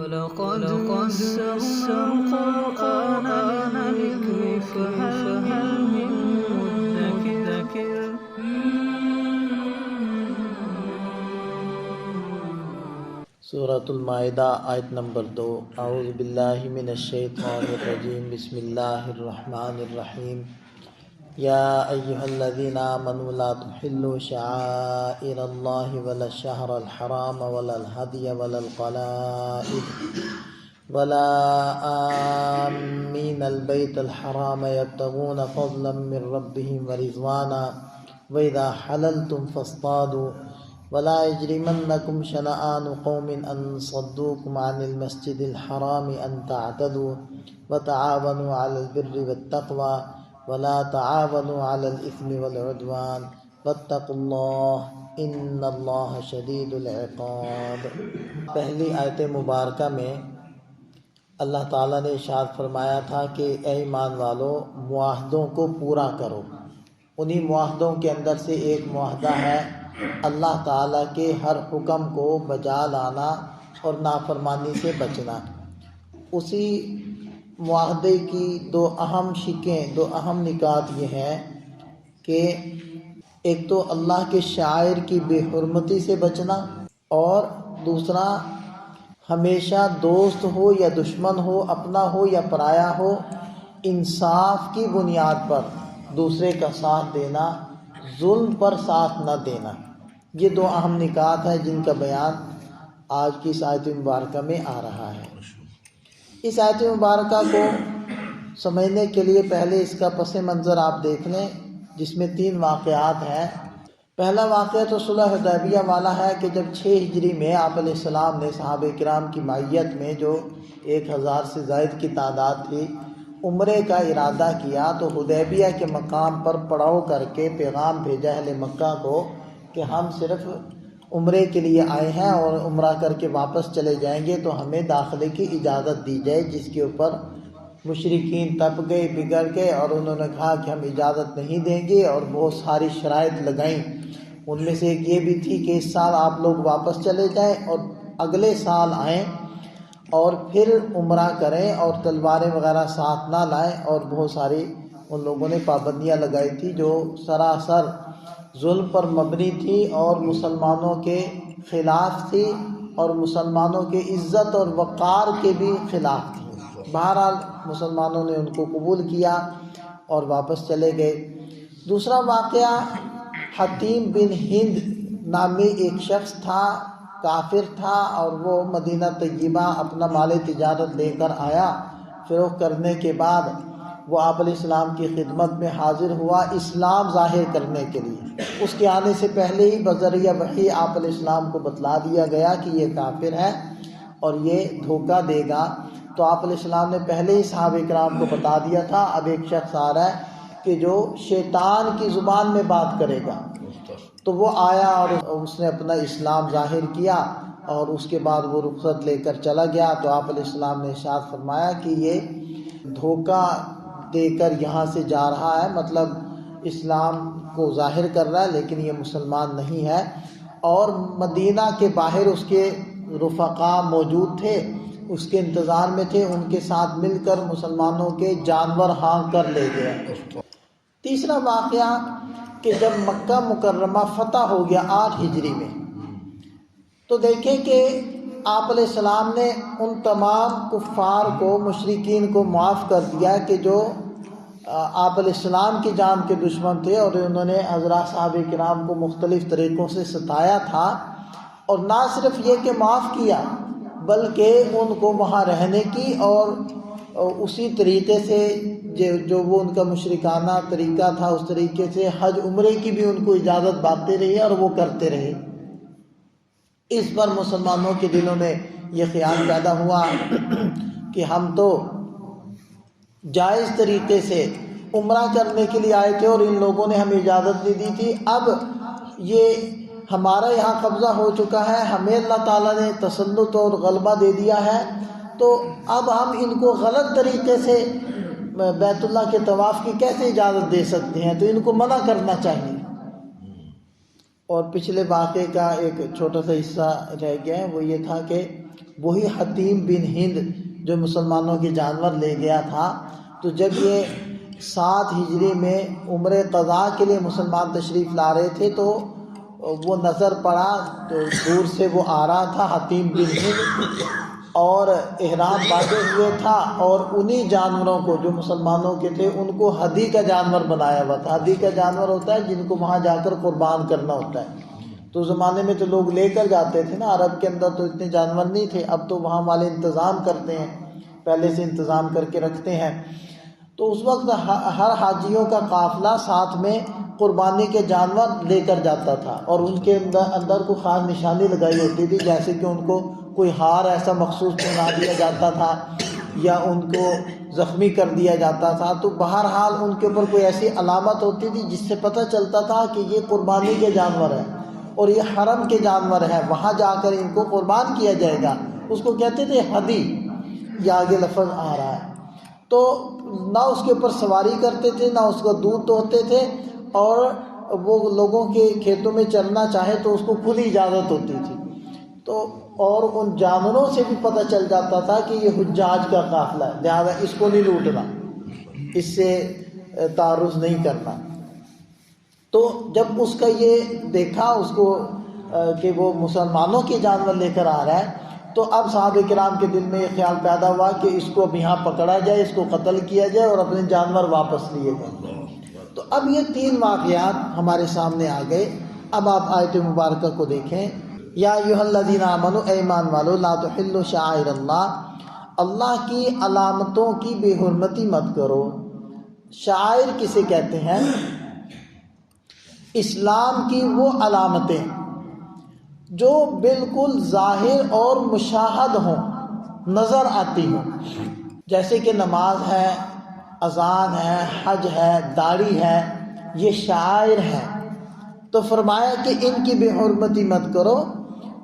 وَلَقَدْ يَسَّرْنَا الْقُرْآنَ لِلذِّكْرِ فَهَلْ مِن مُّدَّكِرٍ سورۃ المائدہ آیت نمبر 2۔ اعوذ باللہ من الشیطان الرجیم، بسم اللہ الرحمن الرحیم۔ یا ایہا الذین آمنوا لا تحلوا شعائر اللہ ولا الشہر الحرام ولا الہدی ولا القلائد ولا آمین البیت الحرام یبتغون فضلا من ربہم ورضوانا وإذا حللتم فاصطادوا ولا يجرمنكم شنآن قوم أن صدوكم عن المسجد الحرام أن تعتدوا وتعاونوا على البر والتقوى ولا تعاونوا على الإثم والعدوان واتقوا الله إن الله شديد العقاب۔ پہلی آیت مبارکہ میں اللہ تعالیٰ نے ارشاد فرمایا تھا کہ اے ایمان والو، معاہدوں کو پورا کرو۔ انہی معاہدوں کے اندر سے ایک معاہدہ ہے اللہ تعالیٰ کے ہر حکم کو بجا لانا اور نافرمانی سے بچنا۔ اسی معاہدے کی دو اہم شقیں، دو اہم نکات یہ ہیں کہ ایک تو اللہ کے شعائر کی بے حرمتی سے بچنا، اور دوسرا ہمیشہ دوست ہو یا دشمن ہو، اپنا ہو یا پرایا ہو، انصاف کی بنیاد پر دوسرے کا ساتھ دینا، ظلم پر ساتھ نہ دینا۔ یہ دو اہم نکات ہیں جن کا بیان آج کی اس آیت مبارکہ میں آ رہا ہے۔ اس آیت مبارکہ کو سمجھنے کے لیے پہلے اس کا پس منظر آپ دیکھ لیں، جس میں 3 واقعات ہیں۔ پہلا واقعہ تو صلح حدیبیہ والا ہے کہ جب 6 ہجری میں آپ علیہ السلام نے صحابہ کرام کی معیت میں، جو 1000 سے زائد کی تعداد تھی، عمرے کا ارادہ کیا، تو حدیبیہ کے مقام پر پڑاؤ کر کے پیغام بھیجا اہل مکہ کو کہ ہم صرف عمرے کے لیے آئے ہیں اور عمرہ کر کے واپس چلے جائیں گے، تو ہمیں داخلے کی اجازت دی جائے۔ جس کے اوپر مشرکین تپ گئے، بگڑ گئے، اور انہوں نے کہا کہ ہم اجازت نہیں دیں گے، اور بہت ساری شرائط لگائیں۔ ان میں سے ایک یہ بھی تھی کہ اس سال آپ لوگ واپس چلے جائیں اور اگلے سال آئیں اور پھر عمرہ کریں، اور تلواریں وغیرہ ساتھ نہ لائیں، اور بہت ساری ان لوگوں نے پابندیاں لگائی تھی جو سراسر ظلم پر مبنی تھی اور مسلمانوں کے خلاف تھی، اور مسلمانوں کے عزت اور وقار کے بھی خلاف تھی۔ بہرحال مسلمانوں نے ان کو قبول کیا اور واپس چلے گئے۔ دوسرا واقعہ، حتیم بن ہند نامی ایک شخص تھا، کافر تھا، اور وہ مدینہ طیبہ اپنا مال تجارت لے کر آیا۔ فروخت کرنے کے بعد وہ آپ علیہ السلام کی خدمت میں حاضر ہوا اسلام ظاہر کرنے کے لیے۔ اس کے آنے سے پہلے ہی بذریعہ وحی آپ علیہ السلام کو بتلا دیا گیا کہ یہ کافر ہے اور یہ دھوکہ دے گا۔ تو آپ علیہ السلام نے پہلے ہی صحابہ کرام کو بتا دیا تھا، اب ایک شخص آ رہا ہے کہ جو شیطان کی زبان میں بات کرے گا۔ تو وہ آیا اور اس نے اپنا اسلام ظاہر کیا، اور اس کے بعد وہ رخصت لے کر چلا گیا۔ تو آپ علیہ السلام نے ارشاد فرمایا کہ یہ دھوکہ دے کر یہاں سے جا رہا ہے، مطلب اسلام کو ظاہر کر رہا ہے لیکن یہ مسلمان نہیں ہے۔ اور مدینہ کے باہر اس کے رفقا موجود تھے، اس کے انتظار میں تھے، ان کے ساتھ مل کر مسلمانوں کے جانور ہانک کر لے گیا۔ تیسرا واقعہ کہ جب مکہ مکرمہ فتح ہو گیا 8 ہجری میں، تو دیکھیں کہ آپ علیہ السلام نے ان تمام کفار کو، مشرکین کو معاف کر دیا کہ جو آپ علیہ السلام کی جان کے دشمن تھے، اور انہوں نے حضرات صحابہ کرام کو مختلف طریقوں سے ستایا تھا۔ اور نہ صرف یہ کہ معاف کیا، بلکہ ان کو وہاں رہنے کی اور اسی طریقے سے جو وہ ان کا مشرکانہ طریقہ تھا، اس طریقے سے حج عمرے کی بھی ان کو اجازت باقی رہی اور وہ کرتے رہے۔ اس پر مسلمانوں کے دلوں میں یہ خیال پیدا ہوا کہ ہم تو جائز طریقے سے عمرہ کرنے کے لیے آئے تھے اور ان لوگوں نے ہمیں اجازت نہیں دی تھی، اب یہ ہمارا یہاں قبضہ ہو چکا ہے، ہمیں اللہ تعالیٰ نے تسلط اور غلبہ دے دیا ہے، تو اب ہم ان کو غلط طریقے سے بیت اللہ کے طواف کی کیسے اجازت دے سکتے ہیں؟ تو ان کو منع کرنا چاہیے۔ اور پچھلے واقعے کا ایک چھوٹا سا حصہ رہ گیا ہے، وہ یہ تھا کہ وہی حتیم بن ہند جو مسلمانوں کے جانور لے گیا تھا، تو جب یہ 7 ہجری میں عمرہ قضاء کے لیے مسلمان تشریف لا رہے تھے تو وہ نظر پڑا، تو دور سے وہ آ رہا تھا حتیم بن ہند، اور احرام باندھے ہوئے تھا، اور انہی جانوروں کو جو مسلمانوں کے تھے ان کو ہدی کا جانور بنایا ہوا تھا۔ ہدی کا جانور ہوتا ہے جن کو وہاں جا کر قربان کرنا ہوتا ہے۔ تو اس زمانے میں تو لوگ لے کر جاتے تھے نا، عرب کے اندر تو اتنے جانور نہیں تھے، اب تو وہاں والے انتظام کرتے ہیں، پہلے سے انتظام کر کے رکھتے ہیں۔ تو اس وقت ہر حاجیوں کا قافلہ ساتھ میں قربانی کے جانور لے کر جاتا تھا، اور ان کے اندر کوئی خاص نشانی لگائی ہوتی تھی، جیسے کہ ان کو کوئی ہار ایسا مخصوص پہنا دیا جاتا تھا یا ان کو زخمی کر دیا جاتا تھا۔ تو بہرحال ان کے اوپر کوئی ایسی علامت ہوتی تھی جس سے پتہ چلتا تھا کہ یہ قربانی کے جانور ہے اور یہ حرم کے جانور ہیں، وہاں جا کر ان کو قربان کیا جائے گا۔ اس کو کہتے تھے ہدی، یہ آگے لفظ آ رہا ہے۔ تو نہ اس کے اوپر سواری کرتے تھے، نہ اس کا دودھ دوہتے تھے، اور وہ لوگوں کے کھیتوں میں چرنا چاہے تو اس کو کھلی اجازت ہوتی تھی۔ تو اور ان جانوروں سے بھی پتہ چل جاتا تھا کہ یہ حجاج کا قافلہ ہے، لہذا اس کو نہیں لوٹنا، اس سے تعرض نہیں کرنا۔ تو جب اس کا یہ دیکھا اس کو کہ وہ مسلمانوں کے جانور لے کر آ رہا ہے، تو اب صحابہ کرام کے دل میں یہ خیال پیدا ہوا کہ اس کو اب یہاں پکڑا جائے، اس کو قتل کیا جائے اور اپنے جانور واپس لیے جائیں۔ تو اب یہ 3 واقعات ہمارے سامنے آ گئے۔ اب آپ آیت مبارکہ کو دیکھیں۔ یا ایھا الذین آمنوا، اے ایمان والو، لا تحلوا شعائر اللہ، اللہ کی علامتوں کی بے حرمتی مت کرو۔ شعائر کسے کہتے ہیں؟ اسلام کی وہ علامتیں جو بالکل ظاہر اور مشاہد ہوں، نظر آتی ہوں، جیسے کہ نماز ہے، اذان ہے، حج ہے، داڑھی ہے، یہ شعائر ہیں۔ تو فرمایا کہ ان کی بے حرمتی مت کرو۔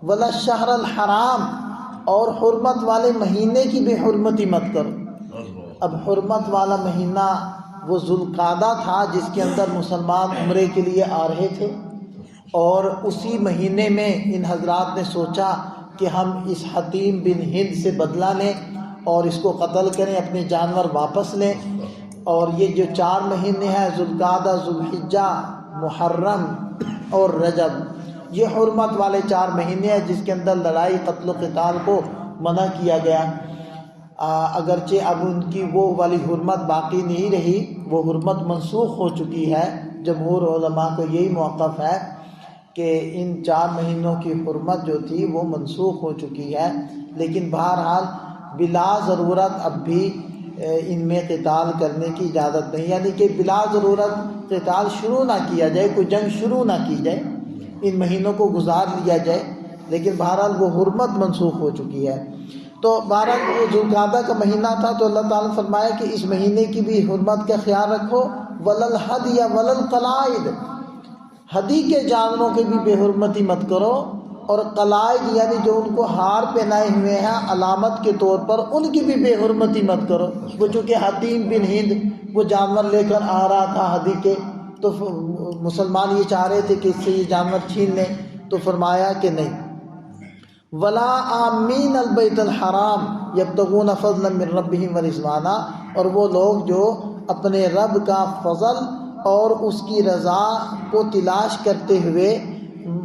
ولا الشہر الحرام، اور حرمت والے مہینے کی بے حرمتی مت کرو۔ اب حرمت والا مہینہ وہ ذوالقعدہ تھا جس کے اندر مسلمان عمرے کے لیے آ رہے تھے، اور اسی مہینے میں ان حضرات نے سوچا کہ ہم اس حتیم بن ہند سے بدلہ لیں اور اس کو قتل کریں، اپنے جانور واپس لیں۔ اور یہ جو 4 مہینے ہیں، ذوالقعدہ، ذوالحجہ، محرم اور رجب، یہ حرمت والے 4 مہینے ہیں جس کے اندر لڑائی، قتل و قتال کو منع کیا گیا۔ اگرچہ اب ان کی وہ والی حرمت باقی نہیں رہی، وہ حرمت منسوخ ہو چکی ہے۔ جمہور علماء کو یہی موقف ہے کہ ان 4 مہینوں کی حرمت جو تھی وہ منسوخ ہو چکی ہے، لیکن بہرحال بلا ضرورت اب بھی ان میں قتال کرنے کی اجازت نہیں، یعنی کہ بلا ضرورت قتال شروع نہ کیا جائے، کوئی جنگ شروع نہ کی جائے، ان مہینوں کو گزار لیا جائے، لیکن بہرحال وہ حرمت منسوخ ہو چکی ہے۔ تو بہرحال وہ ذوالقعدہ کا مہینہ تھا، تو اللہ تعالیٰ نے فرمایا کہ اس مہینے کی بھی حرمت کا خیال رکھو۔ وللحدی وللقلائد، ہدی کے جانوروں کی بھی بے حرمتی مت کرو، اور قلائد یعنی جو ان کو ہار پہنائے ہوئے ہیں علامت کے طور پر، ان کی بھی بے حرمتی مت کرو۔ وہ چونکہ حتیم بن ہند وہ جانور لے کر آ رہا تھا ہدی کے، تو مسلمان یہ چاہ رہے تھے کہ اس سے یہ جانور چھین لیں، تو فرمایا کہ نہیں۔ ولا آمین البیت الحرام یبتغون فضلا من ربہم ورضوانا، اور وہ لوگ جو اپنے رب کا فضل اور اس کی رضا کو تلاش کرتے ہوئے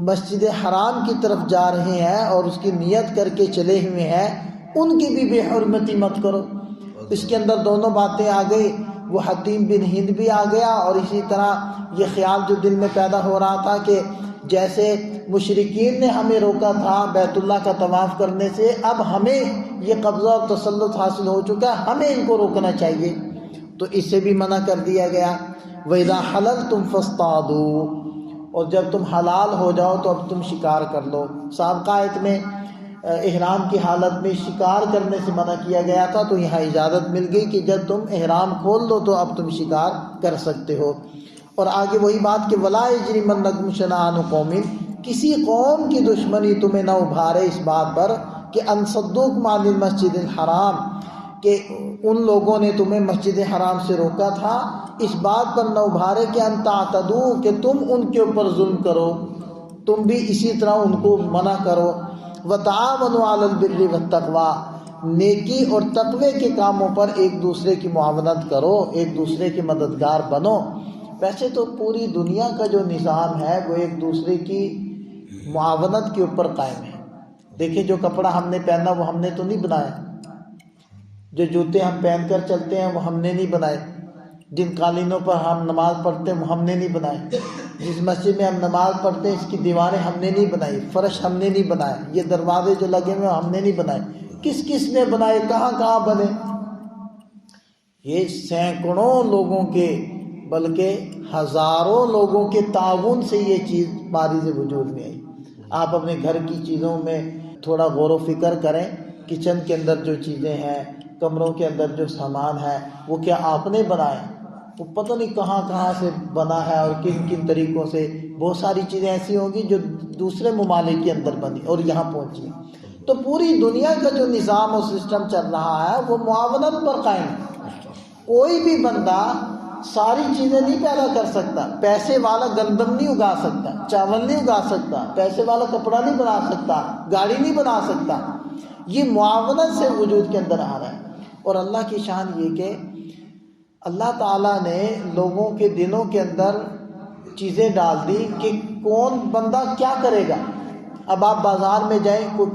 مسجد حرام کی طرف جا رہے ہیں اور اس کی نیت کر کے چلے ہوئے ہیں، ان کی بھی بے حرمتی مت کرو۔ اس کے اندر دونوں باتیں آ گئی، وہ حتیم بن ہند بھی آ گیا، اور اسی طرح یہ خیال جو دل میں پیدا ہو رہا تھا کہ جیسے مشرکین نے ہمیں روکا تھا بیت اللہ کا طواف کرنے سے، اب ہمیں یہ قبضہ اور تسلط حاصل ہو چکا ہے، ہمیں ان کو روکنا چاہیے، تو اس سے بھی منع کر دیا گیا۔ وَإِذَا حَلَلْتُمْ فَاصْطَادُوا، اور جب تم حلال ہو جاؤ تو اب تم شکار کر لو۔ سابقہ آیت میں احرام کی حالت میں شکار کرنے سے منع کیا گیا تھا، تو یہاں اجازت مل گئی کہ جب تم احرام کھول دو تو اب تم شکار کر سکتے ہو۔ اور آگے وہی بات کہ وَلَا يَجْرِمَنَّكُمْ شَنَآنُ قَوْمٍ، کسی قوم کی دشمنی تمہیں نہ ابھارے اس بات پر کہ ان صدوکم عن المسجد الحرام، کہ ان لوگوں نے تمہیں مسجد حرام سے روکا تھا، اس بات پر نہ ابھارے کہ ان تعتدوا، کہ تم ان کے اوپر ظلم کرو۔ تم بھی اسی طرح ان کو منع کرو۔ وتعاونوا علی البر والتقوی، نیکی اور تقوی کے کاموں پر ایک دوسرے کی معاونت کرو، ایک دوسرے کے مددگار بنو۔ ویسے تو پوری دنیا کا جو نظام ہے وہ ایک دوسرے کی معاونت کے اوپر قائم ہے۔ دیکھیں جو کپڑا ہم نے پہنا وہ ہم نے تو نہیں بنایا، جو جوتے ہم پہن کر چلتے ہیں وہ ہم نے نہیں بنائے، جن قالینوں پر ہم نماز پڑھتے ہیں وہ ہم نے نہیں بنائے، جس مسجد میں ہم نماز پڑھتے ہیں اس کی دیواریں ہم نے نہیں بنائی، فرش ہم نے نہیں بنائے، یہ دروازے جو لگے ہوئے ہم نے نہیں بنائے۔ کس کس نے بنائے، کہاں کہاں بنے؟ یہ سینکڑوں لوگوں کے بلکہ ہزاروں لوگوں کے تعاون سے یہ چیز بارز وجود میں آئی۔ آپ اپنے گھر کی چیزوں میں تھوڑا غور و فکر کریں، کچن کے اندر جو چیزیں ہیں، کمروں کے اندر جو سامان ہے، وہ کیا آپ نے بنایا؟ وہ پتہ نہیں کہاں کہاں سے بنا ہے اور کن کن طریقوں سے۔ بہت ساری چیزیں ایسی ہوں گی جو دوسرے ممالک کے اندر بنی اور یہاں پہنچی۔ تو پوری دنیا کا جو نظام اور سسٹم چل رہا ہے وہ معاونت پر قائم ہے۔ کوئی بھی بندہ ساری چیزیں نہیں پیدا کر سکتا۔ پیسے والا گندم نہیں اگا سکتا، چاول نہیں اگا سکتا، پیسے والا کپڑا نہیں بنا سکتا، گاڑی نہیں بنا سکتا۔ یہ معاونت سے وجود کے اندر آ رہا ہے۔ اور اللہ کی شان یہ کہ اللہ تعالیٰ نے لوگوں کے دلوں کے اندر چیزیں ڈال دی کہ کون بندہ کیا کرے گا۔ اب آپ بازار میں جائیں، کوئی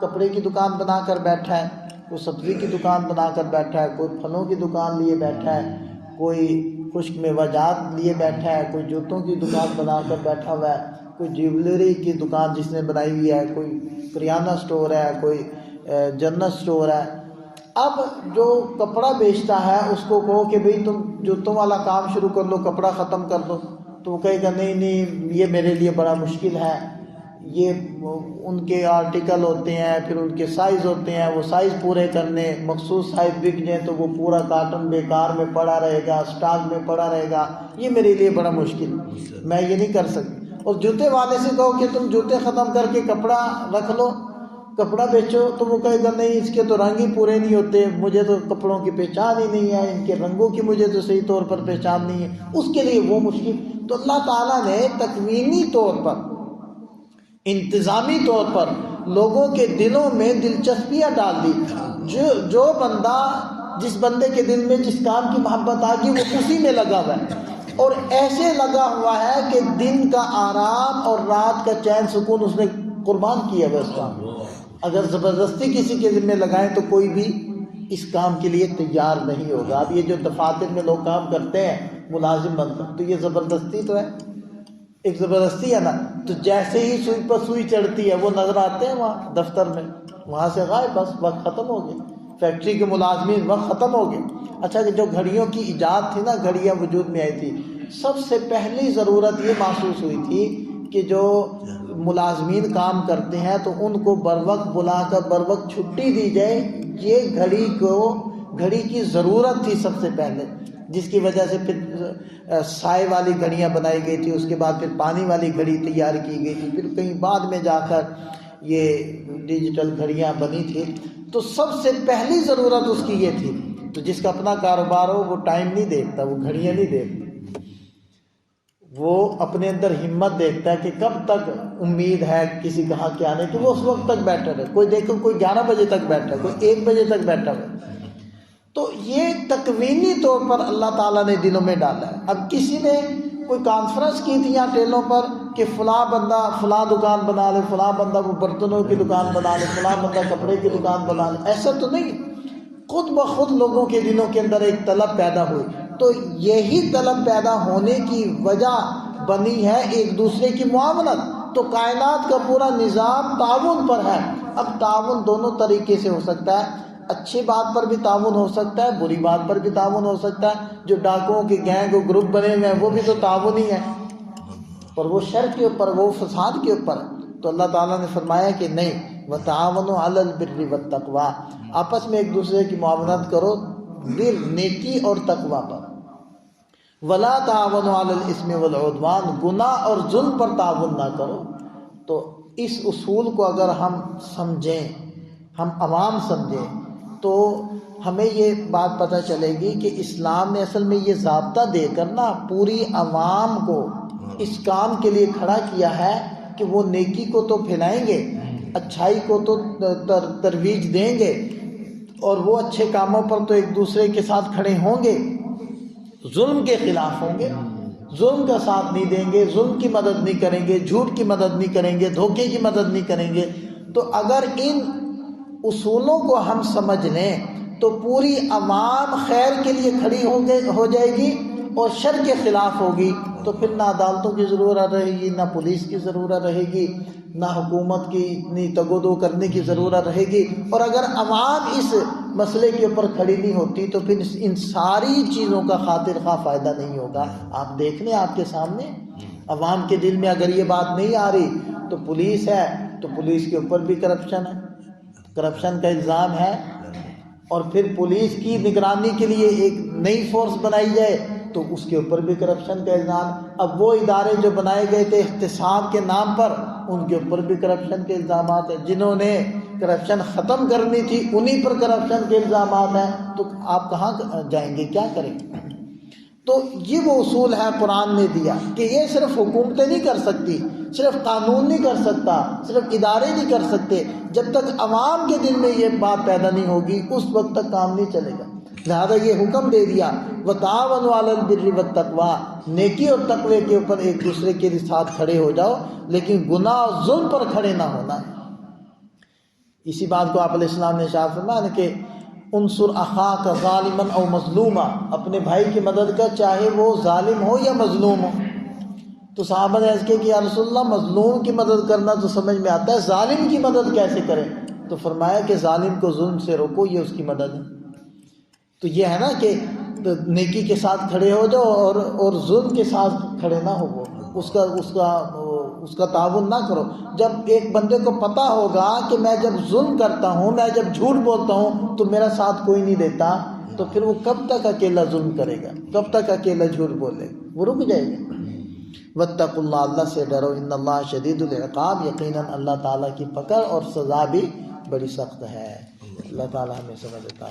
کپڑے کی دکان بنا کر بیٹھا ہے، کوئی سبزی کی دکان بنا کر بیٹھا ہے، کوئی پھلوں کی دکان لیے بیٹھا ہے، کوئی خشک میوہ جات لیے بیٹھا ہے، کوئی جوتوں کی دکان بنا کر بیٹھا ہوا ہے، کوئی جیولری کی دکان جس نے بنائی ہوئی ہے، کوئی کریانہ سٹور ہے، کوئی جنرل سٹور ہے۔ اب جو کپڑا بیچتا ہے اس کو کہو کہ بھئی تم جوتوں والا کام شروع کر لو، کپڑا ختم کر دو، تو وہ کہے گا نہیں یہ میرے لیے بڑا مشکل ہے، یہ ان کے آرٹیکل ہوتے ہیں، پھر ان کے سائز ہوتے ہیں، وہ سائز پورے کرنے، مخصوص سائز بک جائیں تو وہ پورا کارٹن بیکار میں پڑا رہے گا، سٹاک میں پڑا رہے گا، یہ میرے لیے بڑا مشکل، میں یہ نہیں کر سکتی۔ اور جوتے والے سے کہو کہ تم جوتے ختم کر کے کپڑا رکھ لو، کپڑا بیچو، تو وہ کہے گا نہیں اس کے تو رنگ ہی پورے نہیں ہوتے، مجھے تو کپڑوں کی پہچان ہی نہیں ہے، ان کے رنگوں کی مجھے تو صحیح طور پر پہچان نہیں ہے، اس کے لیے وہ مشکل۔ تو اللہ تعالیٰ نے تکوینی طور پر، انتظامی طور پر لوگوں کے دلوں میں دلچسپیاں ڈال دی۔ جو بندہ، جس بندے کے دل میں جس کام کی محبت آ گئی وہ اسی میں لگا ہوا ہے، اور ایسے لگا ہوا ہے کہ دن کا آرام اور رات کا چین سکون اس نے قربان کیا ہے اس کام۔ اگر زبردستی کسی کے ذمہ لگائیں تو کوئی بھی اس کام کے لیے تیار نہیں ہوگا۔ اب یہ جو دفاتر میں لوگ کام کرتے ہیں ملازم بن کر، تو یہ زبردستی تو ہے، ایک زبردستی ہے نا۔ تو جیسے ہی سوئی پر سوئی چڑھتی ہے وہ نظر آتے ہیں وہاں دفتر میں، وہاں سے غائب، بس وقت ختم ہو گیا۔ فیکٹری کے ملازمین وقت ختم ہو گئے۔ اچھا کہ جو گھڑیوں کی ایجاد تھی نا، گھڑیاں وجود میں آئی تھی، سب سے پہلی ضرورت یہ محسوس ہوئی تھی کہ جو ملازمین کام کرتے ہیں تو ان کو بر وقت بلا کر بر وقت چھٹی دی جائے۔ یہ گھڑی کی ضرورت تھی سب سے پہلے، جس کی وجہ سے پھر سائے والی گھڑیاں بنائی گئی تھی، اس کے بعد پھر پانی والی گھڑی تیار کی گئی تھی، پھر کہیں بعد میں جا کر یہ ڈیجیٹل گھڑیاں بنی تھی۔ تو سب سے پہلی ضرورت اس کی یہ تھی۔ تو جس کا اپنا کاروبار ہو وہ ٹائم نہیں دیکھتا، وہ گھڑیاں نہیں دیکھتا، وہ اپنے اندر ہمت دیکھتا ہے کہ کب تک امید ہے کسی گاہک کے آنے کی، وہ اس وقت تک بیٹھا رہے۔ کوئی دیکھو کوئی 11 بجے تک بیٹھا ہے، کوئی 1 بجے تک بیٹھا ہے۔ تو یہ تکوینی طور پر اللہ تعالیٰ نے دلوں میں ڈالا ہے۔ اب کسی نے کوئی کانفرنس کی تھی یہاں ٹیلوں پر کہ فلاں بندہ فلاں دکان بنا لے، فلاں بندہ وہ برتنوں کی دکان بنا لے، فلاں بندہ کپڑے کی دکان بنا لے، ایسا تو نہیں، خود بخود لوگوں کے دلوں کے اندر ایک طلب پیدا ہوئی۔ تو یہی طلب پیدا ہونے کی وجہ بنی ہے ایک دوسرے کی معاونت۔ تو کائنات کا پورا نظام تعاون پر ہے۔ اب تعاون دونوں طریقے سے ہو سکتا ہے، اچھی بات پر بھی تعاون ہو سکتا ہے، بری بات پر بھی تعاون ہو سکتا ہے۔ جو ڈاکوؤں کے گینگ و گروپ بنے ہوئے ہیں وہ بھی تو تعاون ہی ہے، اور وہ شر کے اوپر، وہ فساد کے اوپر۔ تو اللہ تعالیٰ نے فرمایا کہ نہیں، وَتَعَاوَنُوا عَلَى الْبِرِّ وَالتَّقْوَىٰ، آپس میں ایک دوسرے کی معاونت کرو بر، نیکی اور تقویٰ پر۔ وَلَا تَعَاوَنُوا عَلَى الْإِثْمِ وَالْعُدْوَانِ، گناہ اور ظلم پر تعاون نہ کرو۔ تو اس اصول کو اگر ہم سمجھیں، ہم عوام سمجھیں، تو ہمیں یہ بات پتہ چلے گی کہ اسلام نے اصل میں یہ ضابطہ دے کر نا پوری عوام کو اس کام کے لیے کھڑا کیا ہے کہ وہ نیکی کو تو پھیلائیں گے، اچھائی کو تو ترویج دیں گے، اور وہ اچھے کاموں پر تو ایک دوسرے کے ساتھ کھڑے ہوں گے، ظلم کے خلاف ہوں گے، ظلم کا ساتھ نہیں دیں گے، ظلم کی مدد نہیں کریں گے، جھوٹ کی مدد نہیں کریں گے، دھوکے کی مدد نہیں کریں گے۔ تو اگر ان اصولوں کو ہم سمجھ لیں تو پوری عوام خیر کے لیے کھڑی ہو جائے گی اور شر کے خلاف ہوگی، تو پھر نہ عدالتوں کی ضرورت رہے گی، نہ پولیس کی ضرورت رہے گی، نہ حکومت کی اتنی تگ و دو کرنے کی ضرورت رہے گی۔ اور اگر عوام اس مسئلے کے اوپر کھڑی نہیں ہوتی تو پھر ان ساری چیزوں کا خاطر خواہ فائدہ نہیں ہوگا۔ آپ دیکھ لیں آپ کے سامنے، عوام کے دل میں اگر یہ بات نہیں آ رہی تو پولیس ہے، تو پولیس کے اوپر بھی کرپشن ہے، کرپشن کا الزام ہے، اور پھر پولیس کی نگرانی کے لیے ایک نئی فورس بنائی جائے تو اس کے اوپر بھی کرپشن کا الزام۔ اب وہ ادارے جو بنائے گئے تھے احتساب کے نام پر، ان کے اوپر بھی کرپشن کے الزامات ہیں، جنہوں نے کرپشن ختم کرنی تھی انہی پر کرپشن کے الزامات ہیں، تو آپ کہاں جائیں گے، کیا کریں گے؟ تو یہ وہ اصول ہے قرآن نے دیا کہ یہ صرف حکومتیں نہیں کر سکتی، صرف قانون نہیں کر سکتا، صرف ادارے نہیں کر سکتے، جب تک عوام کے دل میں یہ بات پیدا نہیں ہوگی اس وقت تک کام نہیں چلے گا۔ لہذا یہ حکم دے دیا وَتَعَاوَنُوا عَلَى الْبِرِّ وَالتَّقْوَىٰ، نیکی اور تقوی کے اوپر ایک دوسرے کے ساتھ کھڑے ہو جاؤ، لیکن گناہ اور ظلم پر کھڑے نہ ہونا۔ اسی بات کو آپ علیہ السلام نے ارشاد فرمایا کہ انصر اخاک ظالما او مظلوما، اپنے بھائی کی مدد کر چاہے وہ ظالم ہو یا مظلوم ہو۔ تو صحابہ نے عرض کیا کہ یا رسول اللہ مظلوم کی مدد کرنا تو سمجھ میں آتا ہے، ظالم کی مدد کیسے کریں؟ تو فرمایا کہ ظالم کو ظلم سے روکو، یہ اس کی مدد ہے۔ تو یہ ہے نا کہ نیکی کے ساتھ کھڑے ہو جاؤ اور ظلم کے ساتھ کھڑے نہ ہو، اس کا تعاون نہ کرو۔ جب ایک بندے کو پتہ ہوگا کہ میں جب ظلم کرتا ہوں، میں جب جھوٹ بولتا ہوں تو میرا ساتھ کوئی نہیں دیتا، تو پھر وہ کب تک اکیلا ظلم کرے گا، کب تک اکیلا جھوٹ بولے گا؟ وہ رک جائے گا۔ واتقوا اللہ، اللہ سے ڈرو، ان اللہ شدید العقاب، یقیناً اللہ تعالیٰ کی پکڑ اور سزا بھی بڑی سخت ہے۔ اللہ تعالیٰ ہمیں سمجھ عطا